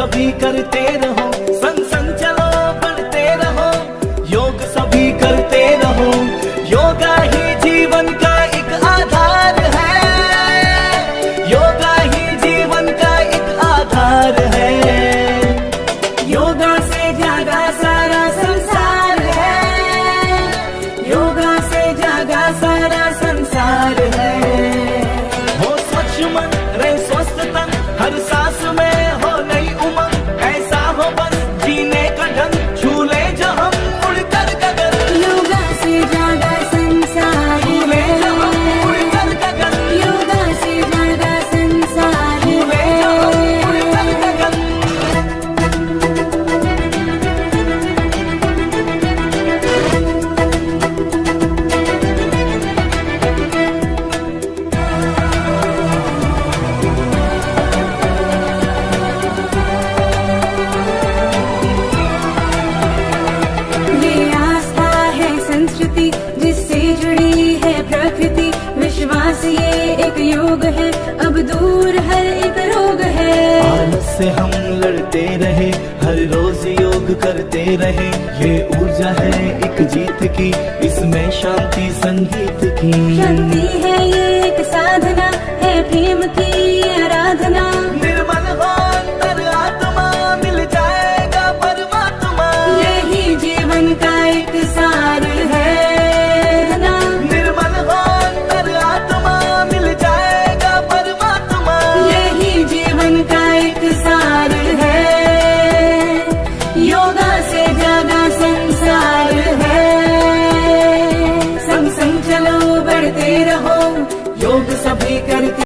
सभी करते रहो, संग संग चलो बढ़ते रहो, योग सभी करते रहो, योगा ही जीवन का एक आधार है, योगा ही जीवन का एक आधार है, योगा से जागा सारा संसार है, योगा से जागा सारा संसार है। हो स्वच्छ मन रहे स्वस्थ तन, हर सांस में हो नई उमंग, ऐसा हो बस जीने का ढंग, झूले जो हम उड़कर गगन, योगा से जागा संसार झूले जो हम है, उड़कर गगन, योगा से जागा संसार झूले जो हम उड़कर गगन। ये आस्था है संस्कृति जिससे जुड़ी है प्रकृति, विश्वास ये एक योग है, अब दूर हर एक रोग है। आलस से हम लड़ते रहे, हर रोज योग करते रहे, ये ऊर्जा है एक जीत की, इसमें शांति संगीत की। शक्ति है ये एक साधना, है प्रेम की आराधना, निर्मल हो अंतर आत्मा, मिल जाएगा परमात्मा, यही जीवन का एक सार है ना। निर्मल हो अंतर आत्मा, मिल जाएगा परमात्मा, यही जीवन का एक सार है, योगा से जागा संसार है, संग संग चलो बढ़ते रहो, योग सभी करते